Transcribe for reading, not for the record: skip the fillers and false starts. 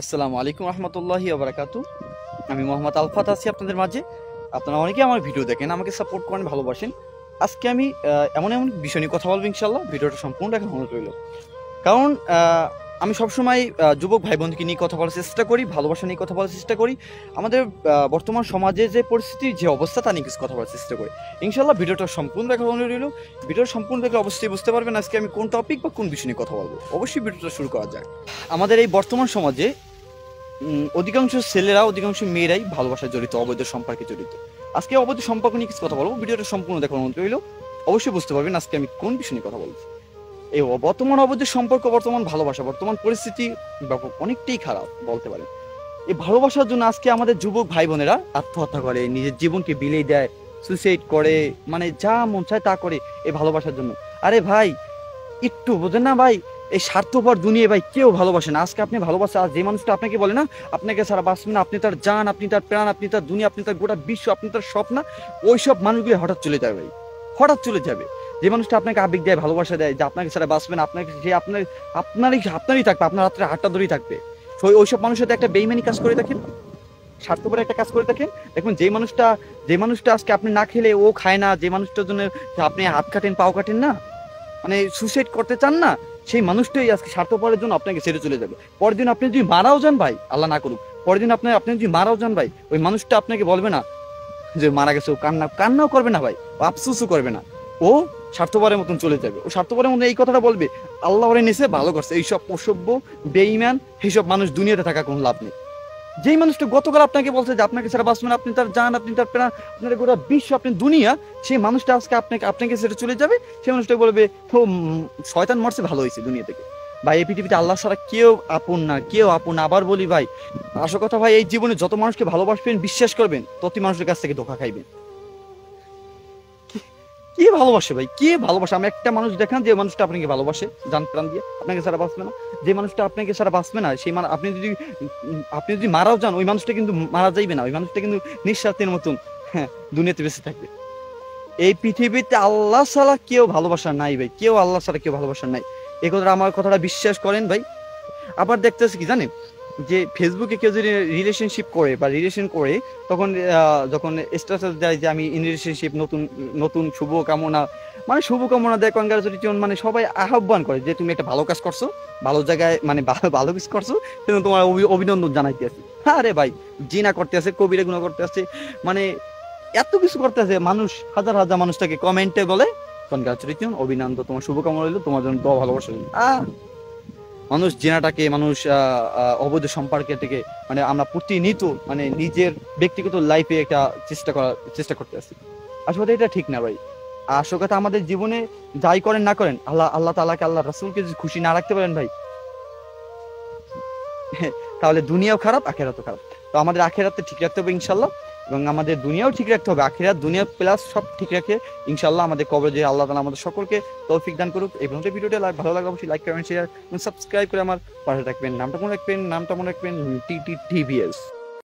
আসসালামু আলাইকুম রহমতুল্লাহি ওবারাকাতু। আমি মোহাম্মদ আলফাত আছি আপনাদের মাঝে। আপনারা অনেকেই আমার ভিডিও দেখেন, আমাকে সাপোর্ট করেন, ভালোবাসেন। আজকে আমি এমন এমন বিষয় নিয়ে কথা বলবো ইনশাল্লাহ। ভিডিওটা সম্পূর্ণ দেখার অনুরোধ রইল। কারণ আমি সবসময় যুবক ভাই বোনকে নিয়ে কথা বলার চেষ্টা করি, ভালোবাসা নিয়ে কথা বলার চেষ্টা করি, আমাদের বর্তমান সমাজে যে পরিস্থিতির যে অবস্থা তা নিয়ে কিছু কথা বলার চেষ্টা করি ইনশাল্লাহ। ভিডিওটা সম্পূর্ণ দেখার অনুরোধ রইল। ভিডিওটা সম্পূর্ণ দেখলে অবশ্যই বুঝতে পারবেন আজকে আমি কোন টপিক বা কোন বিষয় নিয়ে কথা বলবো। অবশ্যই ভিডিওটা শুরু করা যাক। আমাদের এই বর্তমান সমাজে অধিকাংশ ছেলেরা, অধিকাংশ মেয়েরাই ভালোবাসায় জড়িত, অবৈধ সম্পর্কে জড়িত। আজকে অবৈধ সম্পর্ক নিয়ে কিছু কথা বলবো। ভিডিওটা সম্পূর্ণ দেখার অনুরোধ রইল। অবশ্যই বুঝতে পারবেন আজকে আমি কোন বিষয় নিয়ে কথা বলছি। এই বর্তমান অবৈধ সম্পর্ক, বর্তমান ভালোবাসা, বর্তমান পরিস্থিতি ব্যাপক অনেকটাই খারাপ বলতে পারেন। এই ভালোবাসার জন্য আজকে আমাদের যুবক ভাই বোনেরা আত্মহত্যা করে, নিজের জীবনকে বিলিয়ে দেয়, সুইসাইড করে, মানে যা মন চায় তা করে এই ভালোবাসার জন্য। আরে ভাই, একটু বোঝেন না ভাই, এই স্বার্থপর দুনিয়া ভাই কেউ ভালোবাসে না। আজকে আপনি ভালোবাসা, যে মানুষটা আপনাকে বলে না আপনাকে সারা বাঁচবে না, আপনি তার জান, আপনি তার প্রাণ, আপনি তার দুনিয়া, আপনি তার গোটা বিশ্ব, আপনি তার স্বপ্ন, ওই সব মানুষগুলো হঠাৎ চলে যাবে ভাই, হঠাৎ চলে যাবে। যে মানুষটা আপনাকে আবেগ দেয়, ভালোবাসা দেয়, যে আপনাকে সারা বাঁচবে না, আপনাকে সে আপনারই থাকবে, আপনার রাত্রে হাতটা ধরেই থাকবে, ওইসব মানুষের সাথে একটা বেইমানি কাজ করে দেখেন, স্বার্থপর একটা কাজ করে থাকেন। দেখুন যে মানুষটা আজকে আপনি না খেলে ও খায় না, যে মানুষটার জন্য আপনি হাত কাটেন, পাও কাটেন না, মানে সুইসাইড করতে চান না, সেই মানুষটাই আজকে স্বার্থপরের জন্য আপনাকে ছেড়ে চলে যাবে। পরের দিন আপনি যদি মারাও যান ভাই, আল্লাহ না করুক, পরের দিন আপনি যদি মারাও যান ভাই, ওই মানুষটা আপনাকে বলবে না যে মারা গেছে, ও কান্নাও করবে না ভাই, ও আফসোসও করবে না, ও স্বার্থপরের মতন চলে যাবে। ও স্বার্থপরের মতন এই কথাটা বলবে, আল্লাহ ওরে নিচে ভালো করছে, এইসব অসভ্য বেঈমান এইসব মানুষ দুনিয়াতে থাকা কোনো লাভ নেই। যেই মানুষটা গতকাল আপনাকে বলছে যে আপনাকে ছাড়া বাঁচবেন, আপনি তার জান, আপনি তার প্রাণ, আপনার গোটা বিশ্ব, আপনি দুনিয়া, সেই মানুষটা আজকে আপনাকে ছেড়ে চলে যাবে। সেই মানুষটা বলবে ও শয়তান মরছে, ভালো হয়েছে দুনিয়া থেকে। ভাই, এই পৃথিবীতে আল্লাহ ছাড়া কেউ আপন না, কেউ আপন না। আবার বলি ভাই, আসল কথা ভাই, এই জীবনে যত মানুষকে ভালোবাসবেন, বিশ্বাস করবেন, ততই মানুষের কাছ থেকে ধোঁকা খাইবেন। কে ভালোবাসে ভাই, কে ভালোবাসে? আমি একটা মানুষ দেখান যে মানুষটা আপনাকে ভালোবাসে জান প্রাণ দিয়ে, আপনাকে ছাড়া বাঁচবে না। যে মানুষটা আপনাকে ছাড়া বাঁচবে না, সেই আপনি যদি মারাও যান, ওই মানুষটা কিন্তু মারা যাইবে না, ওই মানুষটা কিন্তু নিঃস্বার্থের মতন হ্যাঁ দুনিয়াতে বেঁচে থাকবে। এই পৃথিবীতে আল্লাহ ছাড়া কেউ ভালোবাসা নাই ভাই, কেউ আল্লাহ ছাড়া কেউ ভালোবাসা নাই। এই কথাটা, আমার কথাটা বিশ্বাস করেন ভাই। আবার দেখতেছি কি জানেন, যে ফেসবুকে কেউ যদি রিলেশনশিপ করে বা রিলেশন করে, তখন যখন স্ট্যাটাস দেয় যে আমি ইন রিলেশনশিপ, নতুন নতুন শুভকামনা, মানে শুভকামনা দেয়, কনগ্রাচুলেশন, মানে সবাই আহ্বান করে যে তুমি একটা ভালো কাজ করছো, ভালো জায়গায়, মানে ভালো কিছু করছো, কিন্তু তোমার অভিনন্দন জানাইতে আছে। আরে ভাই, জিনা করতে আছে, কবিরা গুণা করতে আছে, মানে এত কিছু করতে আছে মানুষ, হাজার হাজার মানুষটাকে কমেন্টে বলে কনগ্রাচুলেশন, অভিনন্দন, তোমার শুভকামনা রইলো, তোমার জন্য দোয়া, ভালোবাসা রইলো। মানুষ জেনাটাকে, মানুষ অবৈধ সম্পর্কে থেকে, মানে আমরা প্রতিনিয়ত মানে নিজের ব্যক্তিগত লাইফে একটা চেষ্টা করতে আসি। আসলে এটা ঠিক না ভাই। আসল কথা, আমাদের জীবনে যাই করেন না করেন, আল্লাহ তাআলাকে, আল্লাহ রাসূলকে যদি খুশি না রাখতে পারেন ভাই, তাহলে দুনিয়াও খারাপ, আখিরাতও খারাপ। তো আমাদের আখিরাতটা ঠিক রাখতে হবে ইনশাল্লাহ, এবং আমাদের দুনিয়াও ঠিক রাখতে হবে। আখিরাত, দুনিয়া প্লাস সব ঠিক রাখে ইনশাল্লাহ আমাদের কবরে যে আল্লাহ তাআলা আমাদের সকলকে তৌফিক দান করুক। এই পর্যন্ত ভিডিওটা ভালো লাগলে অবশ্যই লাইক, কমেন্ট, শেয়ার এবং সাবস্ক্রাইব করে আমার পাশে থাকবেন। নামটা মনে রাখবেন, TTTVS।